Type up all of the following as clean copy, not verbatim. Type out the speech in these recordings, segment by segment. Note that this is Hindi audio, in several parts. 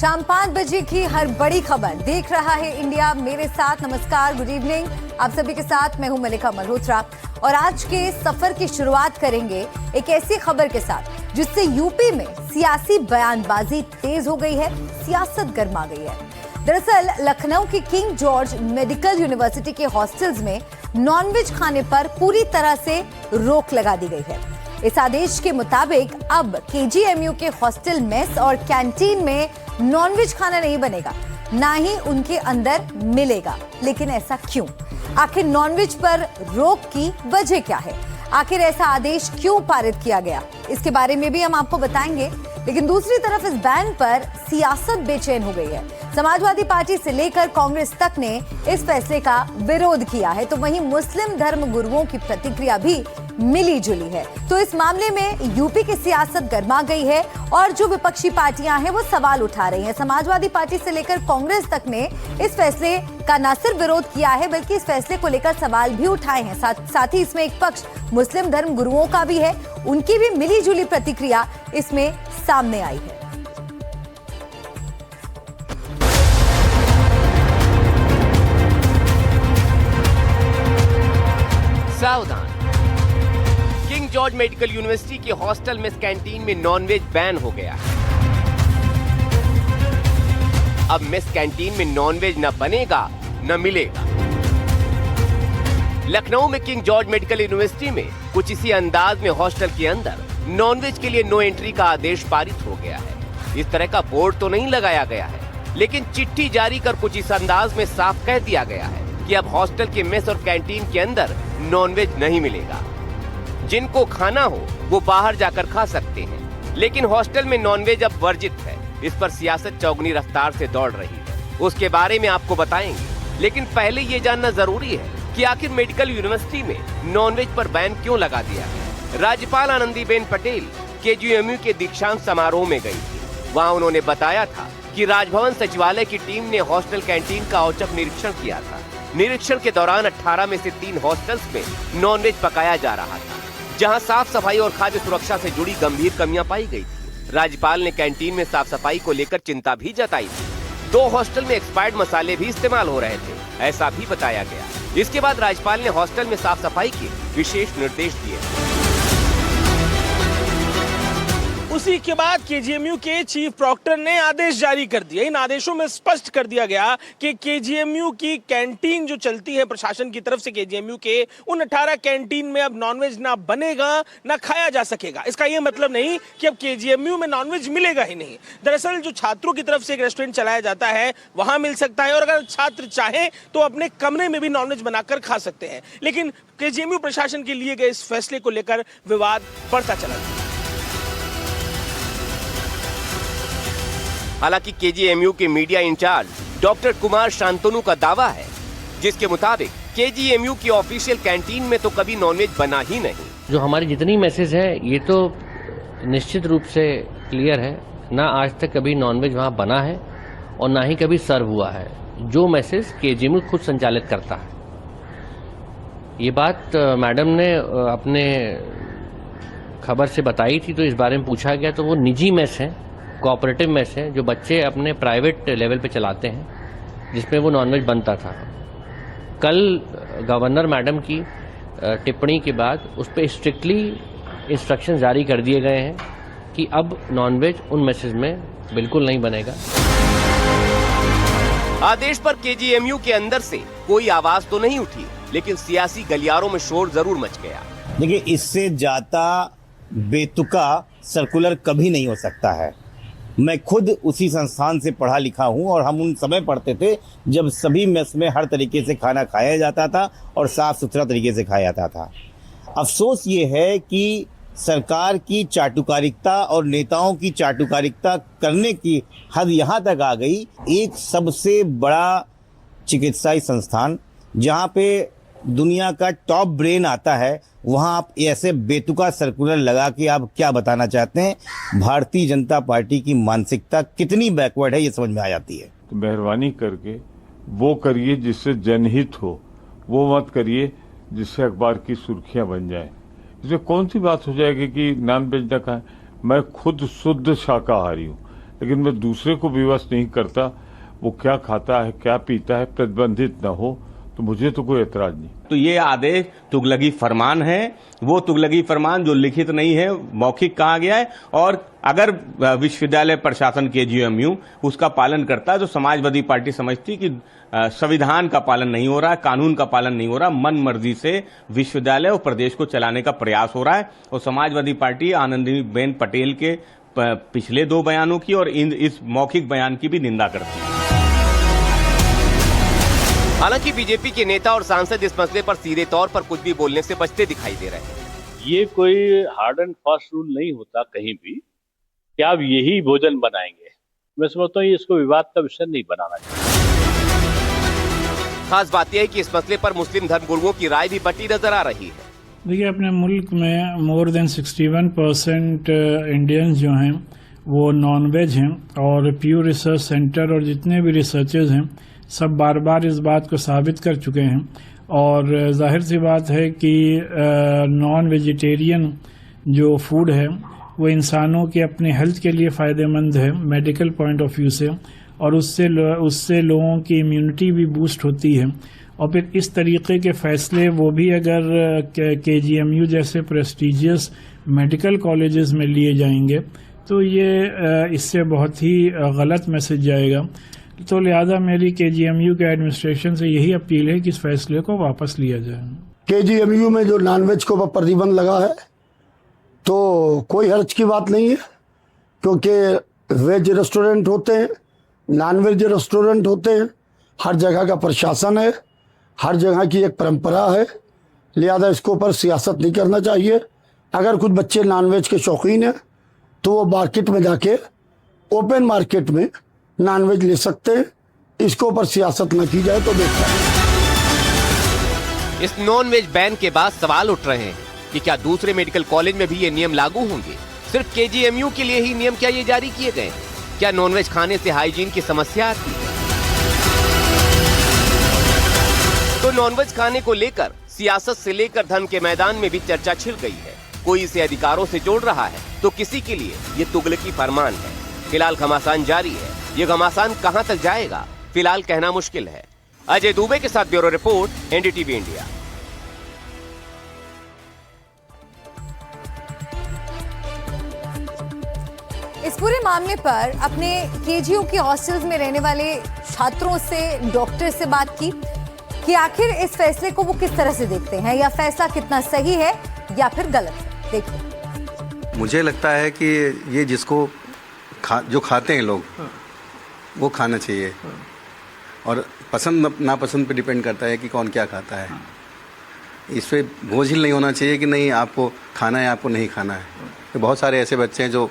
शाम 5 बजे की हर बड़ी खबर देख रहा है इंडिया मेरे साथ। नमस्कार, गुड इवनिंग आप सभी के साथ। मैं हूं मलिका मल्होत्रा और आज के सफर की शुरुआत करेंगे एक ऐसी खबर के साथ जिससे यूपी में सियासी बयानबाजी तेज हो गई है, सियासत गर्मा गई है। दरअसल लखनऊ की किंग जॉर्ज मेडिकल यूनिवर्सिटी के हॉस्टल्स में नॉनवेज खाने पर पूरी तरह से रोक लगा दी गई है। इस आदेश के मुताबिक अब केजीएमयू के हॉस्टल मेस और कैंटीन में नॉनवेज खाना नहीं बनेगा, ना ही उनके अंदर मिलेगा। लेकिन ऐसा क्यों? आखिर नॉनवेज पर रोक की वजह क्या है? आखिर ऐसा आदेश क्यों पारित किया गया, इसके बारे में भी हम आपको बताएंगे। लेकिन दूसरी तरफ इस बैन पर सियासत बेचैन हो गई है। समाजवादी पार्टी से लेकर कांग्रेस तक ने इस फैसले का विरोध किया है, तो वहीं मुस्लिम धर्म गुरुओं की प्रतिक्रिया भी मिली जुली है। तो इस मामले में यूपी की सियासत गर्मा गई है और जो विपक्षी पार्टियां हैं वो सवाल उठा रही हैं। समाजवादी पार्टी से लेकर कांग्रेस तक ने इस फैसले का न सिर्फ विरोध किया है बल्कि इस फैसले को लेकर सवाल भी उठाए हैं। साथ ही इसमें एक पक्ष मुस्लिम धर्म गुरुओं का भी है, उनकी भी मिली जुली प्रतिक्रिया इसमें सामने आई है। सावधान, किंग जॉर्ज मेडिकल यूनिवर्सिटी के हॉस्टल में कैंटीन में नॉनवेज बैन हो गया है। अब मेस कैंटीन में नॉनवेज न बनेगा न मिलेगा। लखनऊ में किंग जॉर्ज मेडिकल यूनिवर्सिटी में कुछ इसी अंदाज में हॉस्टल के अंदर नॉनवेज के लिए नो एंट्री का आदेश पारित हो गया है। इस तरह का बोर्ड तो नहीं लगाया गया है, लेकिन चिट्ठी जारी कर कुछ इस अंदाज में साफ कह दिया गया है कि अब हॉस्टल के मेस और कैंटीन के अंदर नॉनवेज नहीं मिलेगा। जिनको खाना हो वो बाहर जाकर खा सकते हैं, लेकिन हॉस्टल में नॉनवेज अब वर्जित है। इस पर सियासत चौगनी रफ्तार से दौड़ रही है, उसके बारे में आपको बताएंगे। लेकिन पहले ये जानना जरूरी है कि आखिर मेडिकल यूनिवर्सिटी में नॉनवेज पर बैन क्यों लगा दिया है। राज्यपाल आनंदीबेन पटेल केजीएमयू के दीक्षांत समारोह में गई थी। वहाँ उन्होंने बताया था कि राजभवन सचिवालय की टीम ने हॉस्टल कैंटीन का औचक निरीक्षण किया था। निरीक्षण के दौरान 18 में से 3 हॉस्टल्स में नॉनवेज पकाया जा रहा था, जहां साफ सफाई और खाद्य सुरक्षा से जुड़ी गंभीर कमियां पाई गई थी। राज्यपाल ने कैंटीन में साफ सफाई को लेकर चिंता भी जताई थी। 2 हॉस्टल में एक्सपायर्ड मसाले भी इस्तेमाल हो रहे थे, ऐसा भी बताया गया। इसके बाद राज्यपाल ने हॉस्टल में साफ सफाई के विशेष निर्देश दिए। उसी के बाद केजीएमयू के चीफ प्रॉक्टर ने आदेश जारी कर दिया। इन आदेशों में स्पष्ट कर दिया गया कि केजीएमयू की कैंटीन जो चलती है प्रशासन की तरफ से, केजीएमयू के उन 18 कैंटीन में अब नॉनवेज ना बनेगा ना खाया जा सकेगा। इसका यह मतलब नहीं कि अब केजीएमयू में नॉनवेज मिलेगा ही नहीं। दरअसल जो छात्रों की तरफ से एक रेस्टोरेंट चलाया जाता है वहां मिल सकता है, और अगर छात्र चाहें तो अपने कमरे में भी नॉनवेज बनाकर खा सकते हैं। लेकिन केजीएमयू प्रशासन के लिए गए इस फैसले को लेकर विवाद बढ़ता चला गया। हालांकि केजीएमयू के media incharge doctor Kumar Shantanu का दावा है, जिसके मुताबिक केजीएमयू की ऑफिशियल कैंटीन में तो कभी नॉनवेज बना ही नहीं। जो हमारी जितनी मैसेज है ये तो निश्चित रूप से क्लियर है, ना आज तक कभी नॉनवेज वहाँ बना है और ना ही कभी सर्व हुआ है। जो मैसेज केजीएमयू खुद संचालित करता है। ये बात मैडम ने अपने खबर से बताई थी, तो इस बारे में पूछा गया तो वो निजी मैस है, कोऑपरेटिव मेस है, जो बच्चे अपने प्राइवेट लेवल पे चलाते हैं, जिसमें वो नॉनवेज बनता था। कल गवर्नर मैडम की टिप्पणी के बाद उस पर स्ट्रिक्टली इंस्ट्रक्शन जारी कर दिए गए हैं कि अब नॉनवेज उन मेसेज में बिल्कुल नहीं बनेगा। आदेश पर केजीएमयू के अंदर से कोई आवाज तो नहीं उठी, लेकिन सियासी गलियारों में शोर जरूर मच गया। देखिए, इससे ज्यादा बेतुका सर्कुलर कभी नहीं हो सकता है। मैं खुद उसी संस्थान से पढ़ा लिखा हूं और हम उन समय पढ़ते थे जब सभी मेस में हर तरीके से खाना खाया जाता था और साफ सुथरा तरीके से खाया जाता था। अफसोस ये है कि सरकार की चाटुकारिता और नेताओं की चाटुकारिता करने की हद यहाँ तक आ गई। एक सबसे बड़ा चिकित्साई संस्थान जहाँ पे दुनिया का टॉप ब्रेन आता है, वहाँ आप ऐसे बेतुका सर्कुलर लगा के आप क्या बताना चाहते हैं? भारतीय जनता पार्टी की मानसिकता कितनी बैकवर्ड है ये समझ में आ जाती है। तो मेहरबानी करके वो करिए जिससे जनहित हो, वो मत करिए जिससे अखबार की सुर्खियां बन जाए। इसमें कौन सी बात हो जाएगी कि नॉन वेज न खाएं? मैं खुद शुद्ध शाकाहारी हूँ, लेकिन मैं दूसरे को विवश नहीं करता। वो क्या खाता है, क्या पीता है, प्रतिबंधित न हो, तो मुझे तो कोई एतराज नहीं। तो ये आदेश तुगलकी फरमान है, वो तुगलकी फरमान जो लिखित नहीं है, मौखिक कहा गया है। और अगर विश्वविद्यालय प्रशासन केजीएमयू उसका पालन करता है तो समाजवादी पार्टी समझती कि संविधान का पालन नहीं हो रहा है, कानून का पालन नहीं हो रहा, मन मर्जी से विश्वविद्यालय और प्रदेश को चलाने का प्रयास हो रहा है। और समाजवादी पार्टी आनंदीबेन पटेल के पिछले 2 बयानों की और इस मौखिक बयान की भी निंदा करती है। हालांकि बीजेपी के नेता और सांसद इस मसले पर सीधे तौर पर कुछ भी बोलने से बचते दिखाई दे रहे हैं। ये कोई हार्ड एंड फास्ट रूल नहीं होता कहीं भी कि आप यही भोजन बनाएंगे। मैं समझता हूँ इसको विवाद का विषय नहीं बनाना चाहिए। खास बात यह है कि इस मसले पर मुस्लिम धर्मगुरुओं की राय भी बटी नजर आ रही है। देखिए, अपने मुल्क में मोर देन 61% इंडियंस जो हैं वो नॉन वेज हैं और प्यू रिसर्च सेंटर और जितने भी रिसर्चर्स हैं सब बार बार इस बात को साबित कर चुके हैं। और जाहिर सी बात है कि नॉन वेजिटेरियन जो फूड है वो इंसानों के अपने हेल्थ के लिए फ़ायदेमंद है मेडिकल पॉइंट ऑफ व्यू से, और उससे लोगों की इम्यूनिटी भी बूस्ट होती है। और फिर इस तरीके के फैसले वो भी अगर केजीएमयू जैसे प्रेस्टिजियस मेडिकल कॉलेजेस में लिए जाएंगे तो ये इससे बहुत ही गलत मैसेज जाएगा। तो लिहाजा मेरी केजीएमयू के एडमिनिस्ट्रेशन से यही अपील है कि इस फैसले को वापस लिया जाए। केजीएमयू में जो नॉनवेज को प्रतिबंध लगा है तो कोई हर्ज की बात नहीं है, क्योंकि वेज रेस्टोरेंट होते हैं, नॉनवेज रेस्टोरेंट होते हैं, हर जगह का प्रशासन है, हर जगह की एक परंपरा है, लिहाजा इसके ऊपर सियासत नहीं करना चाहिए। अगर कुछ बच्चे नॉनवेज के शौकीन हैं तो वो मार्केट में जाके ओपन मार्केट में नॉनवेज ले सकते हैं, इसके ऊपर सियासत न की जाए तो बेहतर है। इस नॉन वेज बैन के बाद सवाल उठ रहे हैं कि क्या दूसरे मेडिकल कॉलेज में भी ये नियम लागू होंगे? सिर्फ केजीएमयू के लिए ही नियम क्या ये जारी किए गए? क्या नॉनवेज खाने से हाइजीन की समस्या आती है? तो नॉनवेज खाने को लेकर सियासत से लेकर धर्म के मैदान में भी चर्चा छिड़ गई है। कोई इसे अधिकारों से जोड़ रहा है तो किसी के लिए ये तुगलकी फरमान है। फिलहाल घमासान जारी है, ये घमासान कहां तक जाएगा फिलहाल कहना मुश्किल है। अजय दुबे के साथ ब्यूरो रिपोर्ट, एनडीटीवी इंडिया। इस पूरे मामले पर अपने केजीयू के हॉस्टल्स में रहने वाले छात्रों से, डॉक्टर से बात की कि आखिर इस फैसले को वो किस तरह से देखते हैं, या फैसला कितना सही है या फिर गलत है। देखिए, मुझे लगता है कि ये जिसको जो खाते हैं लोग वो खाना चाहिए, और पसंद नापसंद पे डिपेंड करता है कि कौन क्या खाता है। इस पे बोझिल नहीं होना चाहिए कि नहीं आपको खाना है, आपको नहीं खाना है। तो बहुत सारे ऐसे बच्चे हैं जो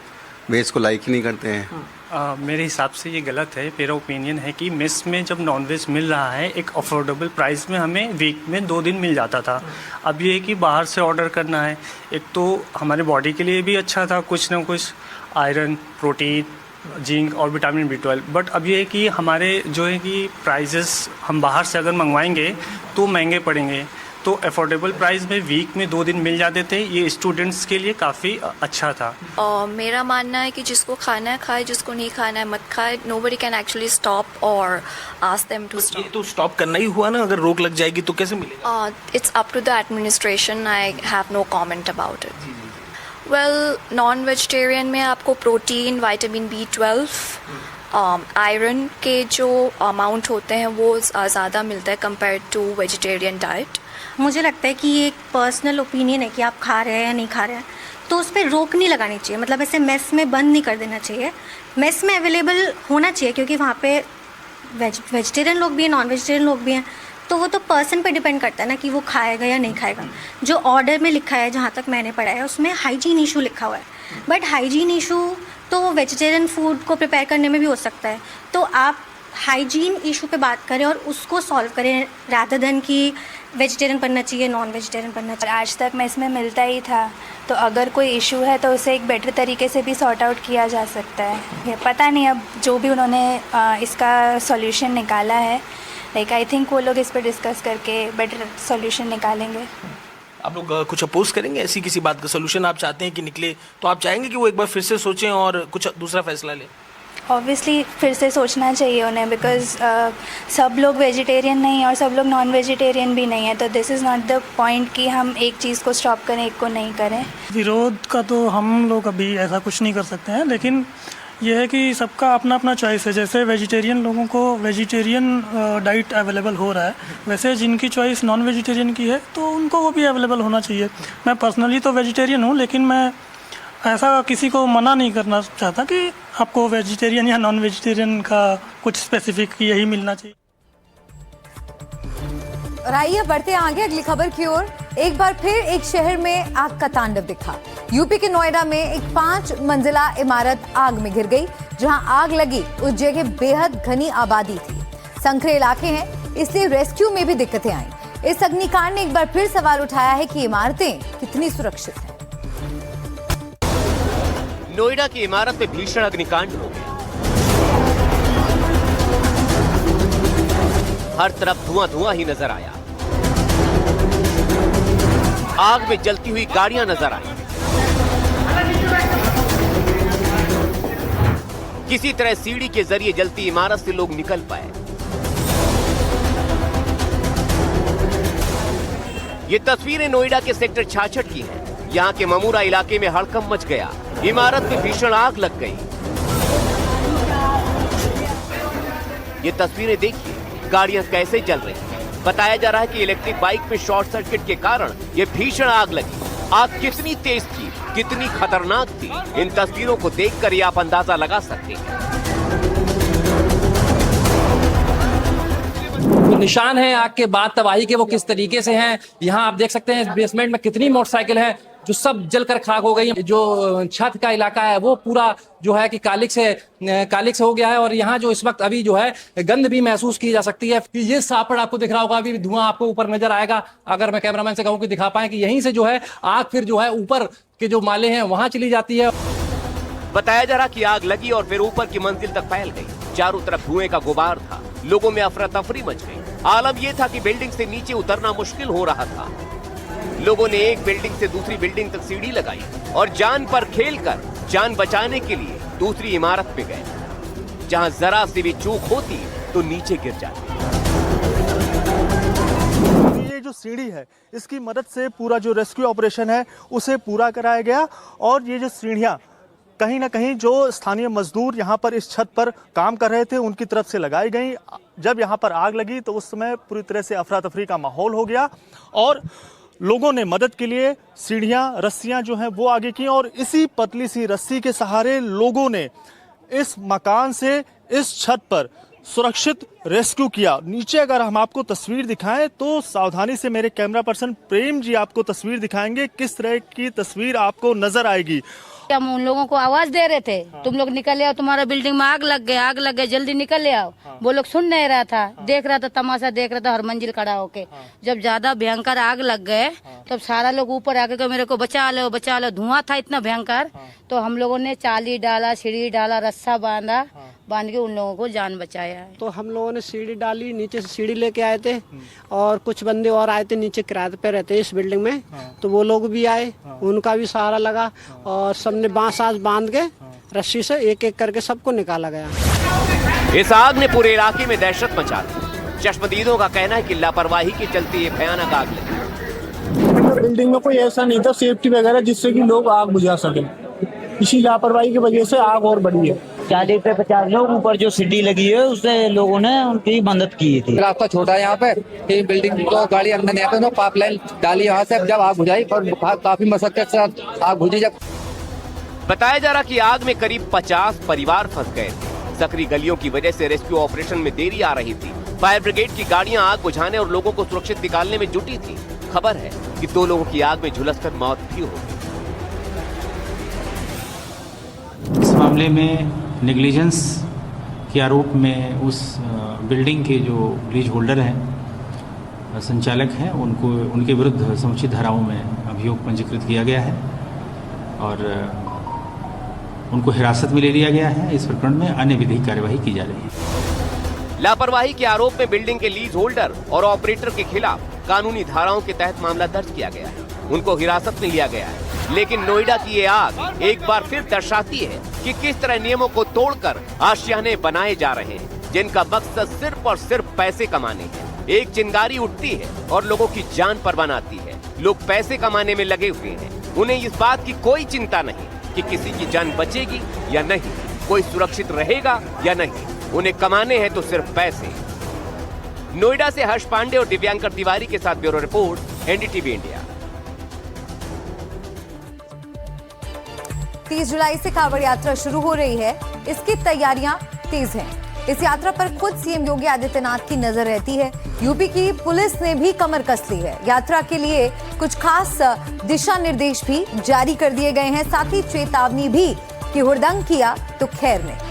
वेज को लाइक ही नहीं करते हैं। मेरे हिसाब से ये गलत है। मेरा ओपिनियन है कि मेस में जब नॉनवेज मिल रहा है एक अफोर्डेबल प्राइस में, हमें वीक में 2 दिन मिल जाता था। अब ये है कि बाहर से ऑर्डर करना है, एक तो हमारे बॉडी के लिए भी अच्छा था, कुछ ना कुछ आयरन, प्रोटीन, जिंक और विटामिन B12। बट अब ये है कि हमारे जो है कि प्राइजेस हम बाहर से अगर मंगवाएंगे तो महंगे पड़ेंगे। तो अफोर्डेबल प्राइस में वीक में 2 दिन मिल जाते थे, ये स्टूडेंट्स के लिए काफ़ी अच्छा था। मेरा मानना है कि जिसको खाना है खाए, जिसको नहीं खाना है मत खाए। नोबडी कैन एक्चुअली स्टॉप और आस्क देम टू स्टॉप। ये तो स्टॉप करना ही हुआ ना, अगर रोक लग जाएगी तो कैसे मिलेगा? It's up to the administration, I have no comment about it. Well, non vegetarian में आपको प्रोटीन, विटामिन B12, आयरन के जो अमाउंट होते हैं वो ज़्यादा मिलता है कंपेयर टू वेजिटेरियन डाइट। मुझे लगता है कि ये एक पर्सनल ओपिनियन है कि आप खा रहे हैं या नहीं खा रहे हैं, तो उस पर रोक नहीं लगानी चाहिए। मतलब ऐसे मेस में बंद नहीं कर देना चाहिए, मेस में अवेलेबल होना चाहिए, क्योंकि वहाँ पे वेजिटेरियन लोग भी हैं, नॉन वेजिटेरियन लोग भी हैं। तो वो तो पर्सन पे डिपेंड करता है ना कि वो खाएगा या नहीं खाएगा। जो ऑर्डर में लिखा है, जहाँ तक मैंने पढ़ा है, उसमें हाइजीन इशू लिखा हुआ है। बट हाइजीन इशू तो वेजिटेरियन फूड को प्रिपेयर करने में भी हो सकता है। तो आप हाइजीन इशू पे बात करें और उसको सॉल्व करें, रादर देन कि वेजिटेरियन बनना चाहिए, नॉन वेजिटेरियन बनना चाहिए। आज तक मेस में मिलता ही था, तो अगर कोई इशू है तो उसे एक बेटर तरीके से भी सॉर्ट आउट किया जा सकता है। ये पता नहीं, अब जो भी उन्होंने इसका सॉल्यूशन निकाला है, लाइक आई थिंक वो लोग इस पर डिस्कस करके बेटर सॉल्यूशन निकालेंगे। आप लोग कुछ अपोज करेंगे ऐसी किसी बात का? सॉल्यूशन आप चाहते हैं कि निकले, तो आप चाहेंगे कि वो एक बार फिर से सोचें और कुछ दूसरा फैसला लें? ऑब्वियसली फिर से सोचना चाहिए उन्हें, बिकॉज सब लोग वेजिटेरियन नहीं है और सब लोग नॉन वेजिटेरियन भी नहीं है, तो this is not the point कि हम एक चीज़ को स्टॉप करें, एक को नहीं करें। विरोध का तो हम लोग अभी ऐसा कुछ नहीं कर सकते हैं, लेकिन यह है कि सबका अपना अपना चॉइस है। जैसे वेजिटेरियन लोगों को वेजिटेरियन डाइट अवेलेबल हो रहा है, वैसे जिनकी चॉइस नॉन वेजिटेरियन की है तो उनको वो भी अवेलेबल होना चाहिए। मैं पर्सनली तो वेजिटेरियन हूँ, लेकिन मैं ऐसा किसी को मना नहीं करना चाहता कि आपको वेजिटेरियन या नॉन वेजिटेरियन का कुछ स्पेसिफिक यही मिलना चाहिए। और आइए बढ़ते हैं आगे अगली खबर की ओर। एक बार फिर एक शहर में आग का तांडव दिखा। यूपी के नोएडा में एक 5 मंजिला इमारत आग में घिर गई। जहां आग लगी उस जगह बेहद घनी आबादी थी, संकरे इलाके हैं, इसलिए रेस्क्यू में भी दिक्कतें आई। इस अग्निकांड ने एक बार फिर सवाल उठाया है कि इमारतें कितनी सुरक्षित हैं। नोएडा की इमारत में भीषण अग्निकांड हो गया। हर तरफ धुआं धुआं ही नजर आया। आग में जलती हुई गाड़ियां नजर आई। किसी तरह सीढ़ी के जरिए जलती इमारत से लोग निकल पाए। ये तस्वीरें नोएडा के सेक्टर 66 की हैं। यहां के ममूरा इलाके में हड़कंप मच गया। इमारत में भीषण आग लग गई। ये तस्वीरें देखिए, गाड़ियां कैसे जल रही हैं। बताया जा रहा है कि इलेक्ट्रिक बाइक में शॉर्ट सर्किट के कारण ये भीषण आग लगी। आग कितनी तेज थी, कितनी खतरनाक थी, इन तस्वीरों को देखकर ही आप अंदाजा लगा सकते हैं। जो निशान है आग के बाद तबाही के, वो किस तरीके से हैं। यहाँ आप देख सकते हैं बेसमेंट में कितनी मोटरसाइकिल हैं जो सब जलकर खाक हो गई। जो छत का इलाका है वो पूरा जो है कि कालिक से हो गया है। और यहाँ जो इस वक्त अभी जो है गंध भी महसूस की जा सकती है। ये सापड़ आपको दिख रहा होगा, अभी धुआं आपको ऊपर नजर आएगा। अगर मैं कैमरामैन से कहूँ कि दिखा पाए कि यहीं से जो है आग फिर जो है ऊपर के जो माले हैं वहां चली जाती है। बताया जा रहा कि आग लगी और फिर ऊपर की मंजिल तक फैल गई। चारों तरफ धुएं का गुबार था। लोगों में अफरा तफरी मच गई। आलम यह था कि बिल्डिंग से नीचे उतरना मुश्किल हो रहा था। लोगों ने एक बिल्डिंग से दूसरी बिल्डिंग तक सीढ़ी लगाई और जान पर खेलकर जान बचाने के लिए दूसरी इमारत में गए, जहां जरा सी भी चूक होती तो नीचे गिर जाती। ये जो सीढ़ी है, इसकी मदद से पूरा जो रेस्क्यू ऑपरेशन है उसे पूरा कराया गया। और ये जो सीढ़ियां कहीं ना कहीं जो स्थानीय मजदूर यहाँ पर इस छत पर काम कर रहे थे उनकी तरफ से लगाई गई। जब यहाँ पर आग लगी तो उस समय पूरी तरह से अफरा तफरी का माहौल हो गया और लोगों ने मदद के लिए सीढ़ियां, रस्सियां जो हैं वो आगे की और इसी पतली सी रस्सी के सहारे लोगों ने इस मकान से इस छत पर सुरक्षित रेस्क्यू किया। नीचे अगर हम आपको तस्वीर दिखाएं तो सावधानी से मेरे कैमरा पर्सन प्रेम जी आपको तस्वीर दिखाएंगे, किस तरह की तस्वीर आपको नजर आएगी। हम उन लोगों को आवाज दे रहे थे, तुम लोग निकल आओ, तुम्हारा बिल्डिंग में आग लग गया, जल्दी निकल आओ। वो लोग सुन नहीं रहा था, देख रहा था, तमाशा देख रहा था हर मंजिल खड़ा होके। जब ज्यादा भयंकर आग लग गए तब सारा लोग ऊपर आके कहा मेरे को बचा लो बचा लो। धुआं था इतना भयंकर, तो हम लोगों ने चाली डाला, सीढ़ी डाला, रस्सा बांध के उन लोगों को जान बचाया है। तो हम लोगों ने सीढ़ी डाली, नीचे से सीढ़ी लेके आए थे और कुछ बंदे और आए थे नीचे किराए पे रहते इस बिल्डिंग में, तो वो लोग भी आए, उनका भी सहारा लगा और सबने बांस बांध के रस्सी से एक एक करके सबको निकाला गया। इस आग ने पूरे इलाके में दहशत मचा दी। चश्मदीदों का कहना है कि लापरवाही के चलते ये भयानक आग लगी। बिल्डिंग में कोई ऐसा नहीं था सेफ्टी वगैरह जिससे कि लोग आग बुझा सके, इसी लापरवाही की वजह से आग और बढ़ी है। 40 से 50 लोग ऊपर जो सीढ़ी लगी है उससे लोगों ने उनकी मदद की थी। रास्ता छोटा है यहाँ पे, बिल्डिंग को गाड़ी अंदर नहीं आती, पाइप लाइन डाली यहाँ से, जब आग बुझाई और काफी मशक्कत से आग बुझी। जब बताया जा रहा कि आग में करीब 50 परिवार फंस गए थे। सकरी गलियों की वजह से रेस्क्यू ऑपरेशन में देरी आ रही थी। फायर ब्रिगेड की गाड़ियां आग बुझाने और लोगों को सुरक्षित निकालने में जुटी थी। खबर है कि 2 लोगों की आग में झुलसकर मौत भी हो गई। इस मामले में नेग्लिजेंस के आरोप में उस बिल्डिंग के जो लीज होल्डर हैं, संचालक हैं, उनके विरुद्ध समुचित धाराओं में अभियोग पंजीकृत किया गया है और उनको हिरासत में ले लिया गया है। इस प्रकरण में अन्य विधिक कार्यवाही की जा रही है। लापरवाही के आरोप में बिल्डिंग के लीज होल्डर और ऑपरेटर के खिलाफ कानूनी धाराओं के तहत मामला दर्ज किया गया है। उनको हिरासत में लिया गया है। लेकिन नोएडा की ये आग एक बार फिर दर्शाती है कि किस तरह नियमों को तोड़कर आशियाने बनाए जा रहे हैं, जिनका मकसद सिर्फ और सिर्फ पैसे कमाने हैं। एक चिंगारी उठती है और लोगों की जान परवान आती है। लोग पैसे कमाने में लगे हुए हैं। उन्हें इस बात की कोई चिंता नहीं कि किसी की जान बचेगी या नहीं, कोई सुरक्षित रहेगा या नहीं। उन्हें कमाने हैं तो सिर्फ पैसे। नोएडा से हर्ष पांडे और दिव्यांकर तिवारी के साथ ब्यूरो रिपोर्ट, एनडीटीवी इंडिया। 30 जुलाई से कांवड़ यात्रा शुरू हो रही है। इसकी तैयारियां तेज हैं। इस यात्रा पर खुद सीएम योगी आदित्यनाथ की नजर रहती है। यूपी की पुलिस ने भी कमर कस ली है। यात्रा के लिए कुछ खास दिशा निर्देश भी जारी कर दिए गए हैं। साथ ही चेतावनी भी कि हुड़दंग किया तो खैर नहीं।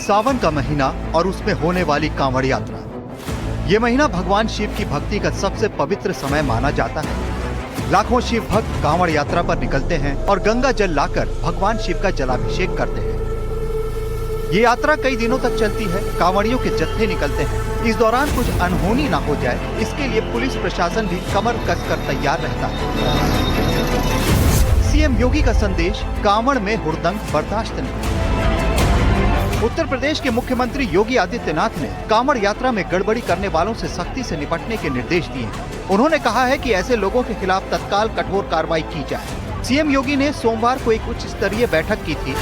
सावन का महीना और उसमें होने वाली कांवड़ यात्रा। ये महीना भगवान शिव की भक्ति का सबसे पवित्र समय माना जाता है। लाखों शिव भक्त कांवड़ यात्रा पर निकलते हैं और गंगा जल लाकर भगवान शिव का जलाभिषेक करते हैं। ये यात्रा कई दिनों तक चलती है। कांवड़ियों के जत्थे निकलते हैं। इस दौरान कुछ अनहोनी ना हो जाए, इसके लिए पुलिस प्रशासन भी कमर कसकर तैयार रहता है। सीएम योगी का संदेश, कांवड़ में हुड़दंग बर्दाश्त नहीं। उत्तर प्रदेश के मुख्यमंत्री योगी आदित्यनाथ ने कांवड़ यात्रा में गड़बड़ी करने वालों से सख्ती से निपटने के निर्देश दिए हैं। उन्होंने कहा है कि ऐसे लोगों के खिलाफ तत्काल कठोर कार्रवाई की जाए। सीएम योगी ने सोमवार को एक उच्च स्तरीय बैठक की थी।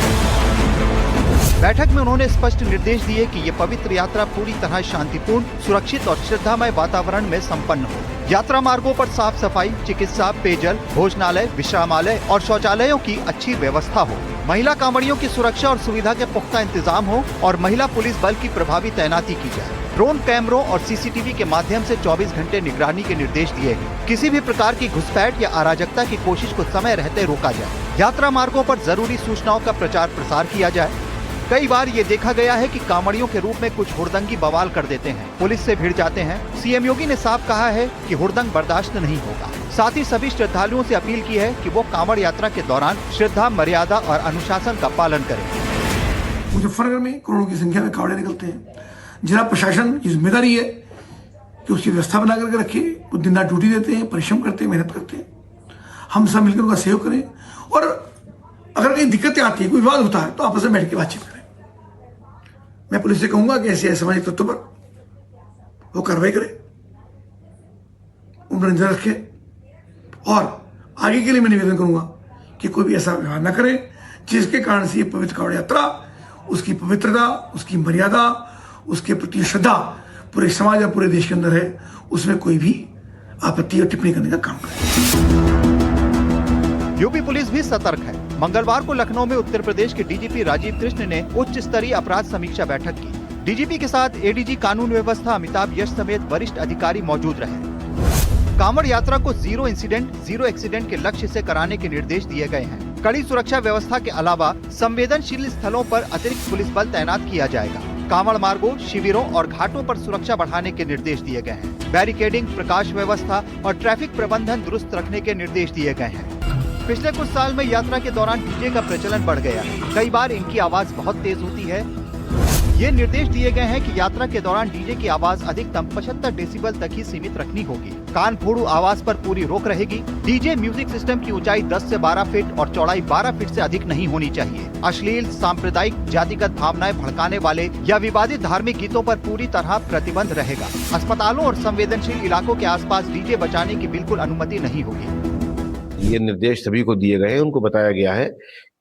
बैठक में उन्होंने स्पष्ट निर्देश दिए कि ये पवित्र यात्रा पूरी तरह शांतिपूर्ण, सुरक्षित और श्रद्धामय वातावरण में संपन्न हो। यात्रा मार्गों पर साफ सफाई, चिकित्सा, पेयजल, भोजनालय, विश्रामालय और शौचालयों की अच्छी व्यवस्था हो। महिला कांवड़ियों की सुरक्षा और सुविधा के पुख्ता इंतजाम हो और महिला पुलिस बल की प्रभावी तैनाती की जाए। ड्रोन कैमरों और सीसीटीवी के माध्यम से 24 घंटे निगरानी के निर्देश दिए हैं। किसी भी प्रकार की घुसपैठ या अराजकता की कोशिश को समय रहते रोका जाए। यात्रा मार्गों पर जरूरी सूचनाओं का प्रचार प्रसार किया जाए। कई बार ये देखा गया है कि कांवड़ियों के रूप में कुछ हुड़दंगी बवाल कर देते हैं, पुलिस से भिड़ जाते हैं। सीएम योगी ने साफ कहा है कि हुड़दंग बर्दाश्त नहीं होगा। साथ ही सभी श्रद्धालुओं से अपील की है कि वो कांवड़ यात्रा के दौरान श्रद्धा, मर्यादा और अनुशासन का पालन करें। मुजफ्फरनगर में करोड़ों की संख्या में कांवड़े निकलते हैं। जिला प्रशासन की जिम्मेदारी है कि उसकी व्यवस्था बना करके रखे। वो दिन रात ड्यूटी देते हैं, परिश्रम करते हैं, मेहनत करते हैं। हम सब मिलकर उनका सहयोग करें और अगर कहीं दिक्कतें आती है, कोई विवाद होता है, तो आपस में बैठ के बातचीत करें। मैं पुलिस से कहूंगा कि ऐसे असामाजिक तत्वों पर वो कार्रवाई करे, उन पर नजर रखे और आगे के लिए मैं निवेदन करूंगा कि कोई भी ऐसा व्यवहार न करे जिसके कारण से ये पवित्र कांवड़ यात्रा, उसकी पवित्रता, उसकी मर्यादा, उसके प्रति श्रद्धा पूरे समाज और पूरे देश के अंदर है, उसमें कोई भी आपत्ति और टिप्पणी करने का काम करे। यूपी पुलिस भी सतर्क है। मंगलवार को लखनऊ में उत्तर प्रदेश के डीजीपी राजीव कृष्ण ने उच्च स्तरीय अपराध समीक्षा बैठक की। डीजीपी के साथ एडीजी कानून व्यवस्था अमिताभ यश समेत वरिष्ठ अधिकारी मौजूद रहे। कांवड़ यात्रा को जीरो इंसिडेंट, जीरो एक्सीडेंट के लक्ष्य से कराने के निर्देश दिए गए हैं। कड़ी सुरक्षा व्यवस्था के अलावा संवेदनशील स्थलों पर अतिरिक्त पुलिस बल तैनात किया जाएगा। कांवड़ मार्गों, शिविरों और घाटों पर सुरक्षा बढ़ाने के निर्देश दिए गए हैं। बैरिकेडिंग, प्रकाश व्यवस्था और ट्रैफिक प्रबंधन दुरुस्त रखने के निर्देश दिए गए हैं। पिछले कुछ साल में यात्रा के दौरान डीजे का प्रचलन बढ़ गया है। कई बार इनकी आवाज बहुत तेज होती है। ये निर्देश दिए गए हैं कि यात्रा के दौरान डीजे की आवाज अधिकतम 75 डेसिबल तक ही सीमित रखनी होगी। कान फोड़ू आवाज पर पूरी रोक रहेगी। डीजे म्यूजिक सिस्टम की ऊंचाई 10 से 12 फीट और चौड़ाई 12 फीट से अधिक नहीं होनी चाहिए। अश्लील, सांप्रदायिक, जातिगत भावनाएं भड़काने वाले या विवादित धार्मिक गीतों पर पूरी तरह प्रतिबंध रहेगा। अस्पतालों और संवेदनशील इलाकों के आसपास डीजे बजाने की बिल्कुल अनुमति नहीं होगी। ये निर्देश सभी को दिए गए हैं। उनको बताया गया है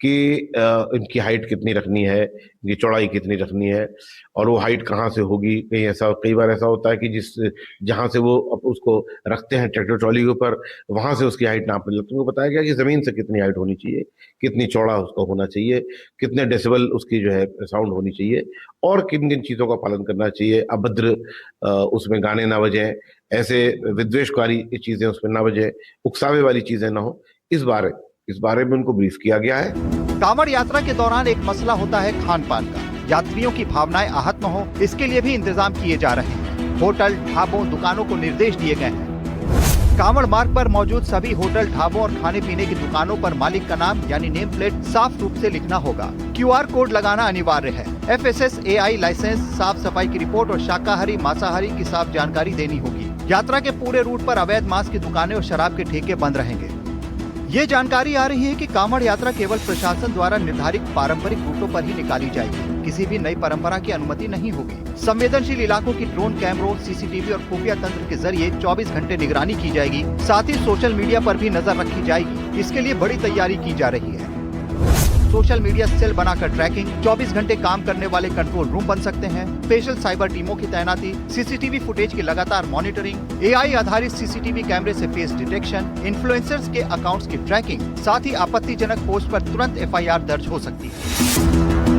कि इनकी हाइट कितनी रखनी है, इनकी चौड़ाई कितनी रखनी है और वो हाइट कहाँ से होगी। कई बार ऐसा होता है कि जहाँ से वो उसको रखते हैं ट्रैक्टर ट्रॉली के ऊपर, वहां से उसकी हाइट नापने लगती है। उनको बताया गया कि जमीन से कितनी हाइट होनी चाहिए, कितनी चौड़ा उसका होना चाहिए, कितने डेसिबल उसकी जो है साउंड होनी चाहिए और किन किन चीजों का पालन करना चाहिए। अभद्र उसमें गाने ना बजें, ऐसे विद्वेषकारी चीजें उसमें ना बजें, उकसावे वाली चीजें ना हो। इस बारे में उनको ब्रीफ किया गया है। कांवड़ यात्रा के दौरान एक मसला होता है खान पान का। यात्रियों की भावनाएं आहत न हो, इसके लिए भी इंतजाम किए जा रहे हैं। होटल, ढाबों, दुकानों को निर्देश दिए गए हैं। कांवड़ मार्ग पर मौजूद सभी होटल, ढाबों और खाने पीने की दुकानों पर मालिक का नाम यानी नेम प्लेट साफ रूप से लिखना होगा। QR कोड लगाना अनिवार्य है। FSSAI लाइसेंस, साफ सफाई की रिपोर्ट और शाकाहारी मांसाहारी की साफ जानकारी देनी होगी। यात्रा के पूरे रूट पर अवैध मांस की दुकानें और शराब के ठेके बंद रहेंगे। ये जानकारी आ रही है कि कांवड़ यात्रा केवल प्रशासन द्वारा निर्धारित पारंपरिक रूटों पर ही निकाली जाएगी। किसी भी नई परंपरा की अनुमति नहीं होगी। संवेदनशील इलाकों की ड्रोन कैमरों, CCTV और खुफिया तंत्र के जरिए 24 घंटे निगरानी की जाएगी। साथ ही सोशल मीडिया पर भी नजर रखी जाएगी। इसके लिए बड़ी तैयारी की जा रही है। सोशल मीडिया सेल बनाकर ट्रैकिंग, 24 घंटे काम करने वाले कंट्रोल रूम बन सकते हैं। स्पेशल साइबर टीमों की तैनाती, CCTV फुटेज की लगातार मॉनिटरिंग, AI आधारित CCTV कैमरे से फेस डिटेक्शन, इन्फ्लुएंसर्स के अकाउंट्स की ट्रैकिंग, साथ ही आपत्तिजनक पोस्ट पर तुरंत FIR दर्ज हो सकती है।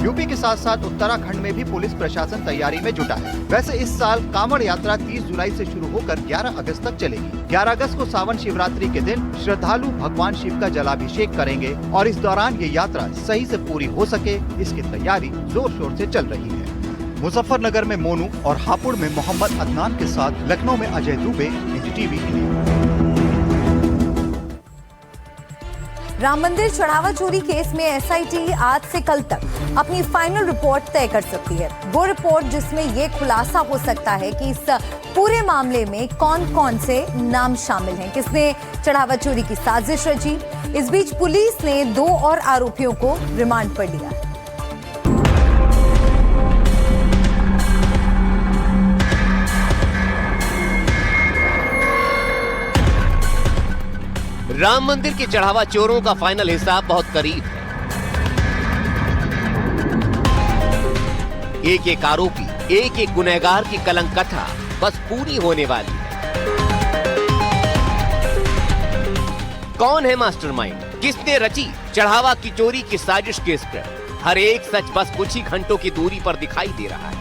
यूपी के साथ साथ उत्तराखंड में भी पुलिस प्रशासन तैयारी में जुटा है। वैसे इस साल कांवड़ यात्रा 30 जुलाई से शुरू होकर 11 अगस्त तक चलेगी। 11 अगस्त को सावन शिवरात्रि के दिन श्रद्धालु भगवान शिव का जलाभिषेक करेंगे और इस दौरान ये यात्रा सही से पूरी हो सके, इसकी तैयारी जोर शोर से चल रही है। मुजफ्फरनगर में मोनू और हापुड़ में मोहम्मद अदनान के साथ लखनऊ में अजय दुबे, NDTV इंडिया। राम मंदिर चढ़ावा चोरी केस में SIT आज से कल तक अपनी फाइनल रिपोर्ट तय कर सकती है। वो रिपोर्ट जिसमें ये खुलासा हो सकता है कि इस पूरे मामले में कौन कौन से नाम शामिल हैं, किसने चढ़ावा चोरी की साजिश रची। इस बीच पुलिस ने 2 और आरोपियों को रिमांड पर लिया है। राम मंदिर के चढ़ावा चोरों का फाइनल हिसाब बहुत करीब है। एक एक आरोपी, एक एक गुनहगार की कलंक कथा बस पूरी होने वाली है। कौन है मास्टरमाइंड, किसने रची चढ़ावा की चोरी की साजिश के स्क्रिप्ट? हर एक सच बस कुछ ही घंटों की दूरी पर दिखाई दे रहा है।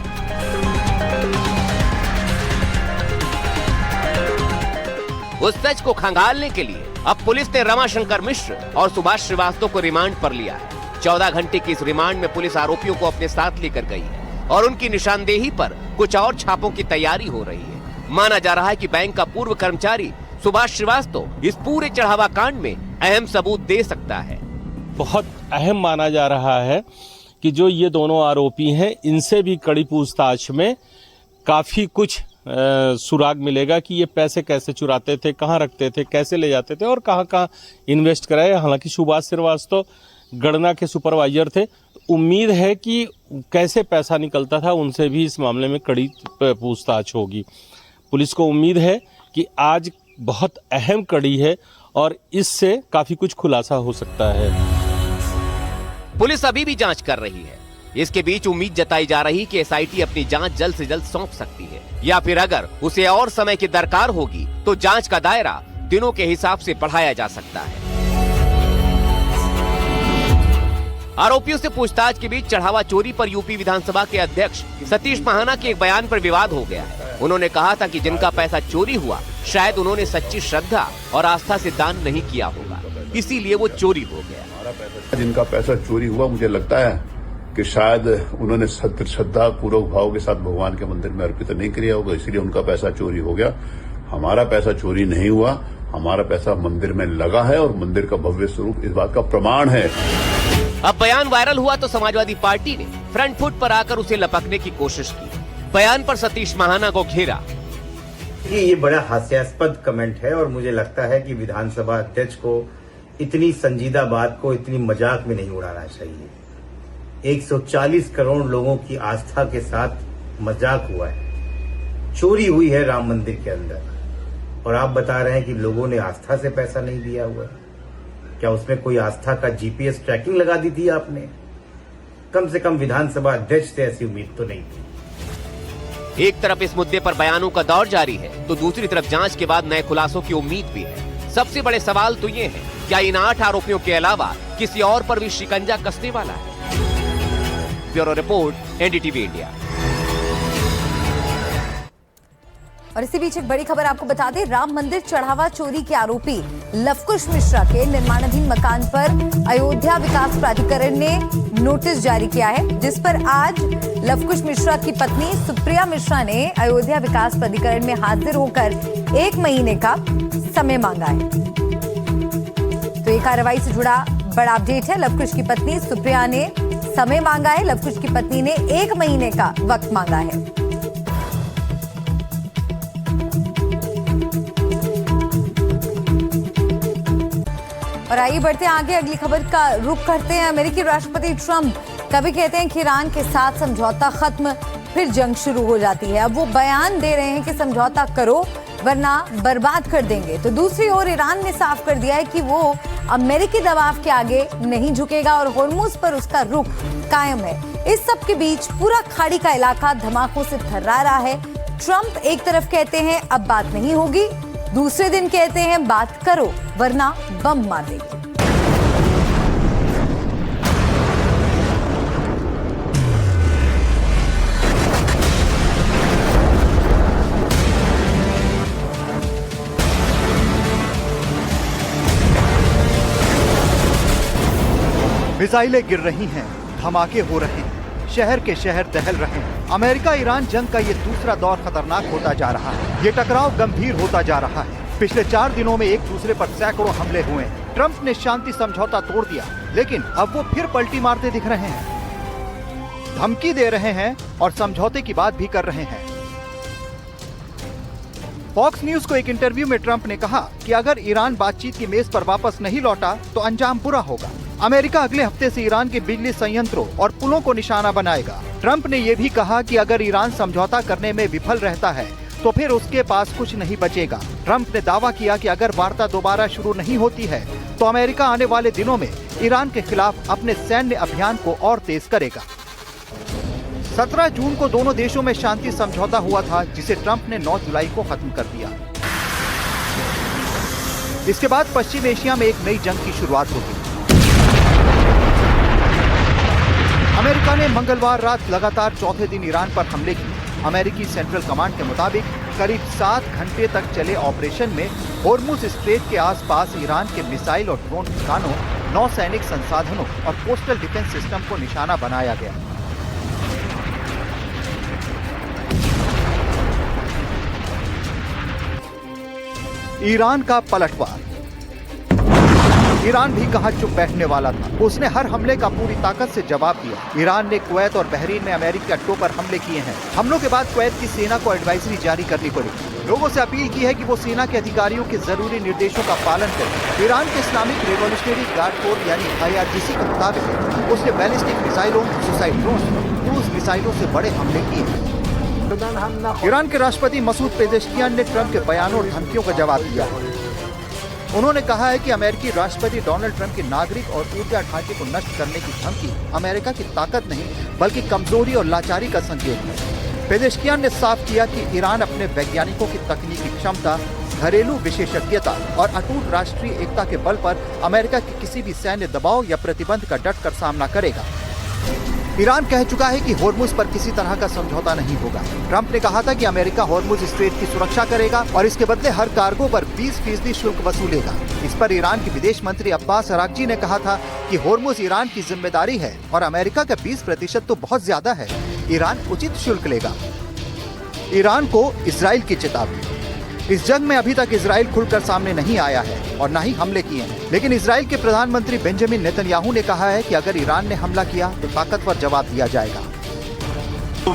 उस सच को खंगालने के लिए अब पुलिस ने रमाशंकर मिश्र और सुभाष श्रीवास्तव को रिमांड पर लिया है। 14 घंटे की इस रिमांड में पुलिस आरोपियों को अपने साथ लेकर गई है और उनकी निशानदेही पर कुछ और छापों की तैयारी हो रही है। माना जा रहा है कि बैंक का पूर्व कर्मचारी सुभाष श्रीवास्तव इस पूरे चढ़ावा कांड में अहम सबूत दे सकता है। बहुत अहम माना जा रहा है कि जो ये दोनों आरोपी हैं, इनसे भी कड़ी पूछताछ में काफी कुछ सुराग मिलेगा कि ये पैसे कैसे चुराते थे, कहाँ रखते थे, कैसे ले जाते थे और कहाँ इन्वेस्ट कराए। हालांकि सुभाष श्रीवास्तव गणना के सुपरवाइजर थे। उम्मीद है कि कैसे पैसा निकलता था, उनसे भी इस मामले में कड़ी पूछताछ होगी। पुलिस को उम्मीद है कि आज बहुत अहम कड़ी है और इससे काफी कुछ खुलासा हो सकता है। पुलिस अभी भी जांच कर रही है। इसके बीच उम्मीद जताई जा रही कि SIT अपनी जांच जल्द से जल्द सौंप सकती है, या फिर अगर उसे और समय की दरकार होगी तो जांच का दायरा दिनों के हिसाब से बढ़ाया जा सकता है। आरोपियों से पूछताछ के बीच चढ़ावा चोरी पर यूपी विधानसभा के अध्यक्ष सतीश महाना के एक बयान पर विवाद हो गया है। उन्होंने कहा था कि जिनका पैसा चोरी हुआ शायद उन्होंने सच्ची श्रद्धा और आस्था से दान नहीं किया होगा, इसीलिए वो चोरी हो गया। जिनका पैसा चोरी हुआ, मुझे लगता है कि शायद उन्होंने सत्य श्रद्धा पूर्वक भाव के साथ भगवान के मंदिर में अर्पित नहीं किया होगा, इसलिए उनका पैसा चोरी हो गया। हमारा पैसा चोरी नहीं हुआ, हमारा पैसा मंदिर में लगा है और मंदिर का भव्य स्वरूप इस बात का प्रमाण है। अब बयान वायरल हुआ तो समाजवादी पार्टी ने फ्रंट फुट पर आकर उसे लपकने की कोशिश की। बयान पर सतीश महाना को घेरा। ये बड़ा हास्यास्पद कमेंट है और मुझे लगता है कि विधानसभा अध्यक्ष को इतनी संजीदा बात को इतनी मजाक में नहीं उड़ाना चाहिए। 140 करोड़ लोगों की आस्था के साथ मजाक हुआ है, चोरी हुई है राम मंदिर के अंदर, और आप बता रहे हैं कि लोगों ने आस्था से पैसा नहीं दिया हुआ है। क्या उसमें कोई आस्था का GPS ट्रैकिंग लगा दी थी आपने? कम से कम विधानसभा अध्यक्ष से ऐसी उम्मीद तो नहीं थी। एक तरफ इस मुद्दे पर बयानों का दौर जारी है तो दूसरी तरफ जांच के बाद नए खुलासों की उम्मीद भी है। सबसे बड़े सवाल तो ये है, क्या इन 8 आरोपियों के अलावा किसी और पर भी शिकंजा कसने वाला है? Bureau report, NDTV India. और इसी बीच एक बड़ी खबर आपको बता दें, राम मंदिर चढ़ावा चोरी के आरोपी लवकुश मिश्रा के निर्माणाधीन मकान पर अयोध्या विकास प्राधिकरण ने नोटिस जारी किया है, जिस पर आज लवकुश मिश्रा की पत्नी सुप्रिया मिश्रा ने अयोध्या विकास प्राधिकरण में हाजिर होकर 1 महीने का समय मांगा है। तो ये कार्रवाई से जुड़ा बड़ा अपडेट है। लवकुश की पत्नी सुप्रिया ने समय मांगा है, लवकुश की पत्नी ने 1 महीने का वक्त मांगा है। और आइए बढ़ते हैं आगे, अगली खबर का रुख करते हैं। अमेरिकी राष्ट्रपति ट्रंप कभी कहते हैं कि ईरान के साथ समझौता खत्म, फिर जंग शुरू हो जाती है। अब वो बयान दे रहे हैं कि समझौता करो वरना बर्बाद कर देंगे। तो दूसरी ओर ईरान ने साफ कर दिया है कि वो अमेरिकी दबाव के आगे नहीं झुकेगा और होर्मुज पर उसका रुख कायम है। इस सब के बीच पूरा खाड़ी का इलाका धमाकों से थर्रा रहा है। ट्रंप एक तरफ कहते हैं अब बात नहीं होगी, दूसरे दिन कहते हैं बात करो वरना बम मार देंगे। मिसाइलें गिर रही हैं, धमाके हो रहे हैं, शहर के शहर दहल रहे हैं। अमेरिका ईरान जंग का ये दूसरा दौर खतरनाक होता जा रहा है। ये टकराव गंभीर होता जा रहा है। पिछले 4 दिनों में एक दूसरे पर सैकड़ों हमले हुए हैं। ट्रंप ने शांति समझौता तोड़ दिया, लेकिन अब वो फिर पलटी मारते दिख रहे हैं, धमकी दे रहे हैं और समझौते की बात भी कर रहे हैं। फॉक्स न्यूज को एक इंटरव्यू में ट्रंप ने कहा कि अगर ईरान बातचीत की मेज पर वापस नहीं लौटा तो अंजाम बुरा होगा। अमेरिका अगले हफ्ते से ईरान के बिजली संयंत्रों और पुलों को निशाना बनाएगा। ट्रंप ने ये भी कहा कि अगर ईरान समझौता करने में विफल रहता है तो फिर उसके पास कुछ नहीं बचेगा। ट्रंप ने दावा किया कि अगर वार्ता दोबारा शुरू नहीं होती है तो अमेरिका आने वाले दिनों में ईरान के खिलाफ अपने सैन्य अभियान को और तेज करेगा। 17 जून को दोनों देशों में शांति समझौता हुआ था, जिसे ट्रंप ने 9 जुलाई को खत्म कर दिया। इसके बाद पश्चिम एशिया में एक नई जंग की शुरुआत होगी। अमेरिका ने मंगलवार रात लगातार चौथे दिन ईरान पर हमले किए। अमेरिकी सेंट्रल कमांड के मुताबिक करीब 7 घंटे तक चले ऑपरेशन में होर्मुज स्ट्रेट के आसपास ईरान के मिसाइल और ड्रोन ठिकानों, नौसैनिक संसाधनों और कोस्टल डिफेंस सिस्टम को निशाना बनाया गया। ईरान का पलटवार। ईरान भी कहां चुप बैठने वाला था। उसने हर हमले का पूरी ताकत से जवाब दिया। ईरान ने कुवैत और बहरीन में अमेरिकी अड्डों पर हमले किए हैं। हमलों के बाद कुवैत की सेना को एडवाइजरी जारी करनी पड़ी। लोगों से अपील की है कि वो सेना के अधिकारियों के जरूरी निर्देशों का पालन करें। ईरान के इस्लामिक रिवॉल्यूशनरी गार्ड कोर यानी IRGC के मुताबिक उसने बैलिस्टिक मिसाइलों, सुसाइड ड्रोन, क्रूज मिसाइलों से बड़े हमले किए। ईरान के राष्ट्रपति मसूद पेजेश्कियान ने ट्रंप के बयानों और धमकियों का जवाब दिया। उन्होंने कहा है कि अमेरिकी राष्ट्रपति डोनाल्ड ट्रंप के नागरिक और ऊर्जा ढांचे को नष्ट करने की धमकी अमेरिका की ताकत नहीं बल्कि कमजोरी और लाचारी का संकेत है। पेजेश्कियान ने साफ किया कि ईरान अपने वैज्ञानिकों की तकनीकी क्षमता, घरेलू विशेषज्ञता और अटूट राष्ट्रीय एकता के बल पर अमेरिका के किसी भी सैन्य दबाव या प्रतिबंध का डटकर सामना करेगा। ईरान कह चुका है कि होर्मुज पर किसी तरह का समझौता नहीं होगा। ट्रंप ने कहा था कि अमेरिका होर्मुज स्ट्रेट की सुरक्षा करेगा और इसके बदले हर कार्गो पर 20% शुल्क वसूलेगा। इस पर ईरान के विदेश मंत्री अब्बास अराक्ची ने कहा था कि होर्मुज ईरान की जिम्मेदारी है और अमेरिका का 20% तो बहुत ज्यादा है। ईरान उचित शुल्क लेगा। ईरान को इजराइल की चेतावनी। इस जंग में अभी तक इजराइल खुलकर सामने नहीं आया है और न ही हमले किए हैं, लेकिन इजराइल के प्रधानमंत्री बेंजामिन नेतन्याहू ने कहा है कि अगर ईरान ने हमला किया तो ताकतवर जवाब दिया जाएगा।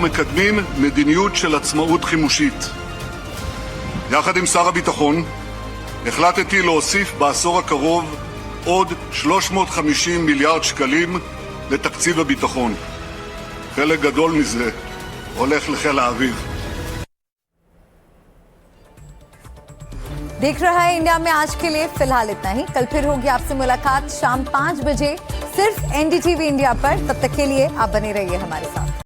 מקדמים מדיניות של עצמאות חימושית. יחד עם שר הביטחון החלטתי להוסיף בעשור הקרוב עוד 350 מיליארד שקלים לתקציב הביטחון. חלק גדול מזה הולך לחיל האוויר. देख रहा है इंडिया में आज के लिए फिलहाल इतना ही। कल फिर होगी आपसे मुलाकात शाम 5 बजे सिर्फ NDTV इंडिया पर। तब तक के लिए आप बने रहिए हमारे साथ।